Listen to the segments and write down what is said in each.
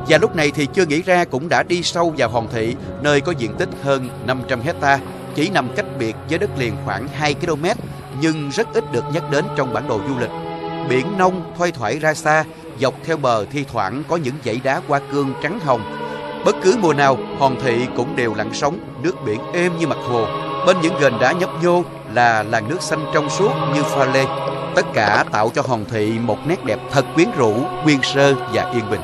Và lúc này thì Chưa Nghĩ Ra cũng đã đi sâu vào Hòn Thị, nơi có diện tích hơn 500 hecta, chỉ nằm cách biệt với đất liền khoảng 2 km, nhưng rất ít được nhắc đến trong bản đồ du lịch. Biển nông thoai thoải ra xa, dọc theo bờ thi thoảng có những dãy đá hoa cương trắng hồng. Bất cứ mùa nào, Hòn Thị cũng đều lặng sóng, nước biển êm như mặt hồ. Bên những ghềnh đá nhấp nhô là làn nước xanh trong suốt như pha lê. Tất cả tạo cho Hòn Thị một nét đẹp thật quyến rũ, nguyên sơ và yên bình.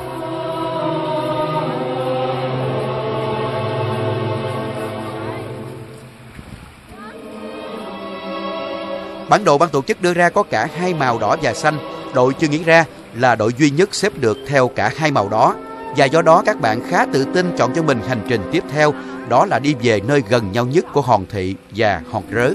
Bản đồ ban tổ chức đưa ra có cả hai màu đỏ và xanh. Đội Chưa Nghĩ Ra là đội duy nhất xếp được theo cả hai màu đó. Và do đó các bạn khá tự tin chọn cho mình hành trình tiếp theo, đó là đi về nơi gần nhau nhất của Hòn Thị và Hòn Rớ.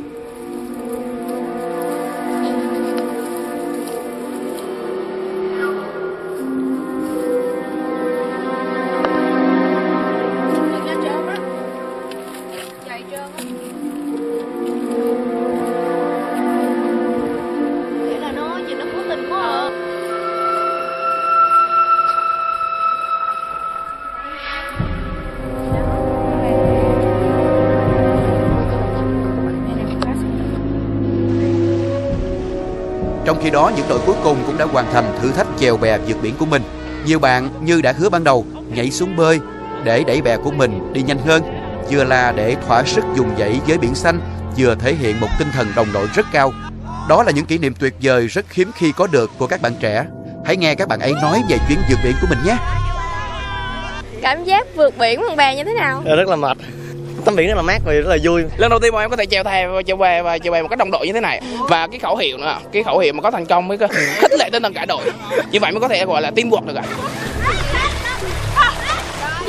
Trong khi đó, những đội cuối cùng cũng đã hoàn thành thử thách chèo bè vượt biển của mình. Nhiều bạn như đã hứa ban đầu, nhảy xuống bơi để đẩy bè của mình đi nhanh hơn, vừa là để thỏa sức dùng dãy với biển xanh, vừa thể hiện một tinh thần đồng đội rất cao. Đó là những kỷ niệm tuyệt vời rất hiếm khi có được của các bạn trẻ. Hãy nghe các bạn ấy nói về chuyến vượt biển của mình nhé. Cảm giác vượt biển bằng bè như thế nào? Rất là mệt. Tắm biển rất là mát và rất là vui. Lần đầu tiên mà em có thể chèo bè một cách đồng đội như thế này, và cái khẩu hiệu nữa, cái khẩu hiệu mà có thành công mới có khích lệ tinh thần cả đội, như vậy mới có thể gọi là teamwork được ạ.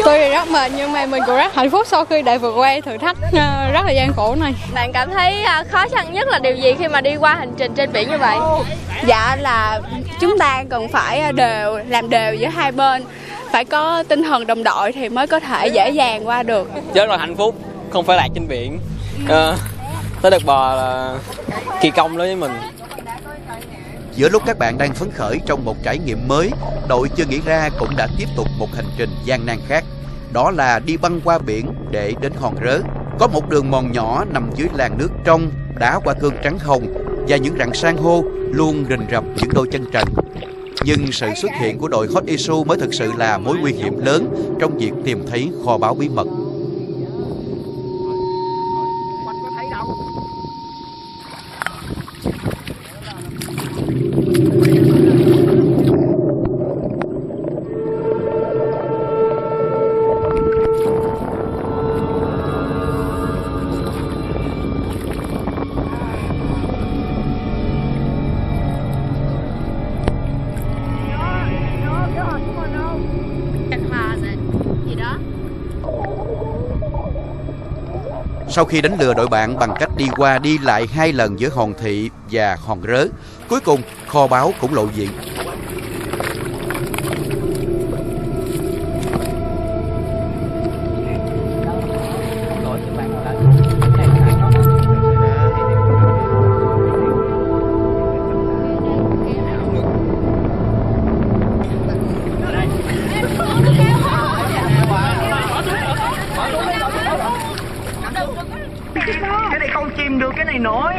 Tôi thì rất mệt nhưng mà mình cũng rất hạnh phúc sau khi đã vượt qua thử thách rất là gian khổ này. Bạn cảm thấy khó khăn nhất là điều gì khi mà đi qua hành trình trên biển như vậy? Dạ là chúng ta cần phải làm đều giữa hai bên, phải có tinh thần đồng đội thì mới có thể dễ dàng qua được. Rất là hạnh phúc, không phải lạc trên biển. Tới được bò là kỳ công đối với mình. Giữa lúc các bạn đang phấn khởi trong một trải nghiệm mới, đội Chưa Nghĩ Ra cũng đã tiếp tục một hành trình gian nan khác. Đó là đi băng qua biển để đến Hòn Rớ. Có một đường mòn nhỏ nằm dưới làn nước trong, đá hoa cương trắng hồng và những rặng san hô luôn rình rập những đôi chân trần. Nhưng sự xuất hiện của đội Hot Issue mới thực sự là mối nguy hiểm lớn trong việc tìm thấy kho báu bí mật. Sau khi đánh lừa đội bạn bằng cách đi qua đi lại 2 lần giữa Hòn Thị và Hòn Rớ, cuối cùng kho báu cũng lộ diện. Cái này không chìm được, cái này nổi.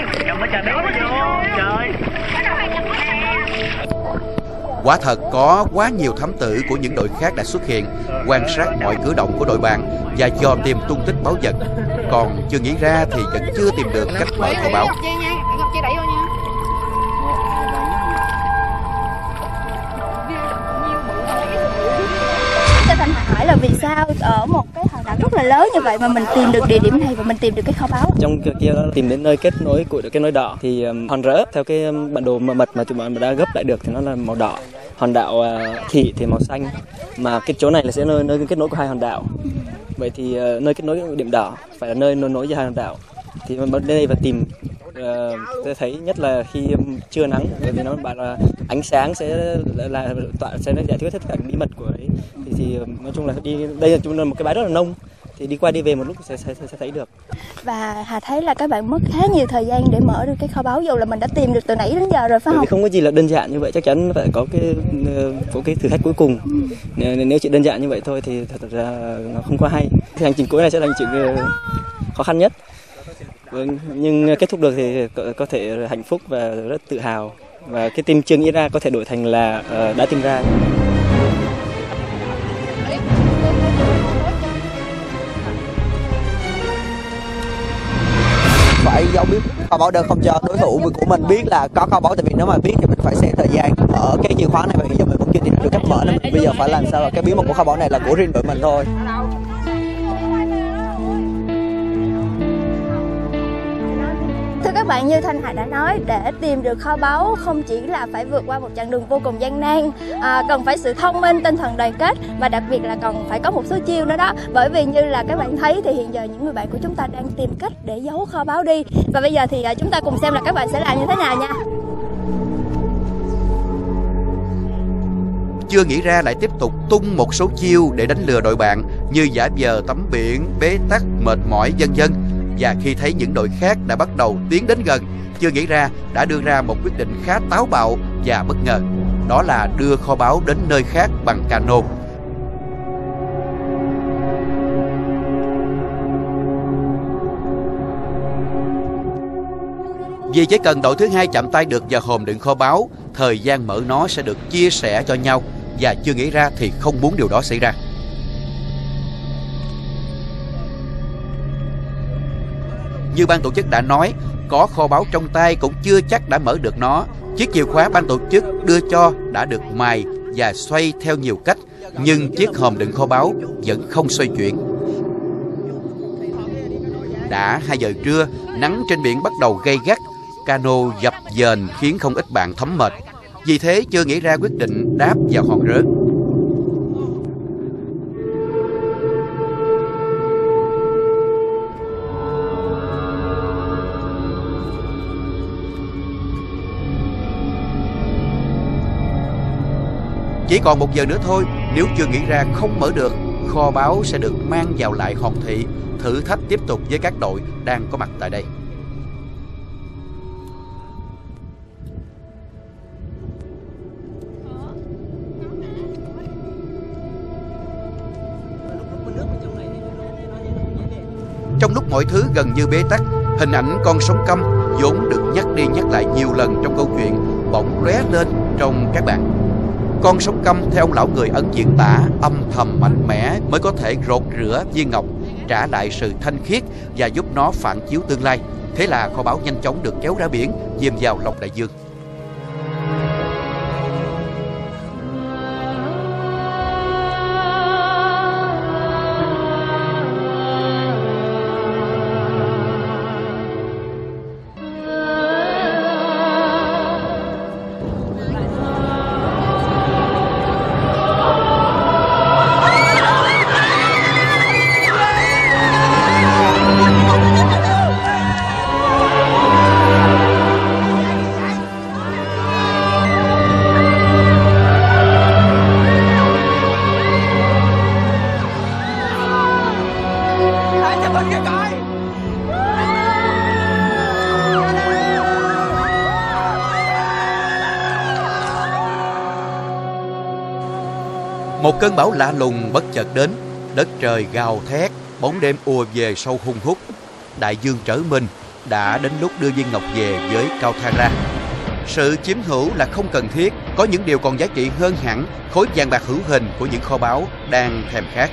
Quả thật có quá nhiều thám tử của những đội khác đã xuất hiện, quan sát mọi cử động của đội bạn và dò tìm tung tích báu vật. Còn Chưa Nghĩ Ra thì vẫn chưa tìm được cách mở kho báu. Cho Thành hỏi là vì sao ở một cái hòn đảo rất là lớn như vậy mà mình tìm được địa điểm này và mình tìm được cái kho báu? Trong kia đó tìm đến nơi kết nối của cái nối đỏ thì Hòn Rớ theo cái bản đồ mật mà tụi bạn đã gấp lại được thì nó là màu đỏ. Hòn đảo Thị thì màu xanh, mà cái chỗ này là sẽ nơi kết nối của hai hòn đảo. Vậy thì nơi kết nối điểm đỏ phải là nơi nối giữa hai hòn đảo. Thì mình đến đây và tìm, tôi thấy nhất là khi trưa nắng, bởi vì nó bảo là ánh sáng sẽ giải thích tất cả bí mật của ấy. Thì nói chung là đi đây là một cái bãi rất là nông, thì đi qua đi về một lúc sẽ thấy được. Và Hà thấy là các bạn mất khá nhiều thời gian để mở được cái kho báu, dù là mình đã tìm được từ nãy đến giờ rồi phải không? Không có gì là đơn giản như vậy, chắc chắn phải có cái thử thách cuối cùng. Nếu chỉ đơn giản như vậy thôi thì thật ra nó không quá hay. Thì hành trình cuối này sẽ là hành trình khó khăn nhất. Vâng, nhưng kết thúc được thì có thể hạnh phúc và rất tự hào, và cái tìm chưa nghĩ ra có thể đổi thành là đã tìm ra. Phải giấu biết kho báu đơn, không cho đối thủ của mình biết là có kho báu, tại vì nếu mà biết thì mình phải xẻ thời gian ở cái chìa khóa này, và hiện giờ mình vẫn chưa tìm được cách mở nó. Bây giờ phải làm sao là cái bí mật của kho báu này là của riêng đội mình thôi. Thưa các bạn, như Thanh Hà đã nói, để tìm được kho báu không chỉ là phải vượt qua một chặng đường vô cùng gian nan, cần phải sự thông minh, tinh thần đoàn kết, và đặc biệt là còn phải có một số chiêu nữa đó. Bởi vì như là các bạn thấy thì hiện giờ những người bạn của chúng ta đang tìm cách để giấu kho báu đi. Và bây giờ thì chúng ta cùng xem là các bạn sẽ làm như thế nào nha. Chưa nghĩ ra lại tiếp tục tung một số chiêu để đánh lừa đội bạn, như giả vờ tắm biển, bế tắc, mệt mỏi vân vân. Và khi thấy những đội khác đã bắt đầu tiến đến gần, Chưa nghĩ ra đã đưa ra một quyết định khá táo bạo và bất ngờ. Đó là đưa kho báu đến nơi khác bằng cano. Vì chỉ cần đội thứ hai chạm tay được vào hòm đựng kho báu, thời gian mở nó sẽ được chia sẻ cho nhau. Và chưa nghĩ ra thì không muốn điều đó xảy ra. Như ban tổ chức đã nói, có kho báu trong tay cũng chưa chắc đã mở được nó. Chiếc chìa khóa ban tổ chức đưa cho đã được mài và xoay theo nhiều cách, nhưng chiếc hòm đựng kho báu vẫn không xoay chuyển. Đã 2 giờ trưa, nắng trên biển bắt đầu gay gắt, cano dập dềnh khiến không ít bạn thấm mệt. Vì thế chưa nghĩ ra quyết định đáp vào hòn rớ. Chỉ còn 1 giờ nữa thôi, nếu chưa nghĩ ra không mở được, kho báu sẽ được mang vào lại hòn thị. Thử thách tiếp tục với các đội đang có mặt tại đây. Trong lúc mọi thứ gần như bế tắc, hình ảnh con sóng căm vốn được nhắc đi nhắc lại nhiều lần trong câu chuyện bỗng lóe lên trong các bạn. Con sóng căm theo ông lão người Ấn diễn tả âm thầm mạnh mẽ mới có thể rột rửa viên ngọc, trả lại sự thanh khiết và giúp nó phản chiếu tương lai. Thế là kho báu nhanh chóng được kéo ra biển, chìm vào lòng đại dương. Một cơn bão lạ lùng bất chợt đến, đất trời gào thét, bóng đêm ùa về sâu hun hút. Đại dương trở mình, đã đến lúc đưa viên ngọc về với Kalthara. Sự chiếm hữu là không cần thiết, có những điều còn giá trị hơn hẳn khối vàng bạc hữu hình của những kho báu đang thèm khát.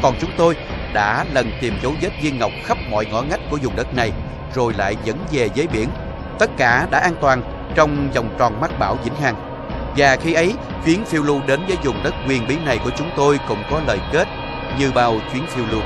Còn chúng tôi đã lần tìm dấu vết viên ngọc khắp mọi ngõ ngách của vùng đất này, rồi lại dẫn về với biển. Tất cả đã an toàn trong vòng tròn mách bảo vĩnh hằng. Và khi ấy, chuyến phiêu lưu đến với vùng đất huyền bí này của chúng tôi cũng có lời kết như bao chuyến phiêu lưu.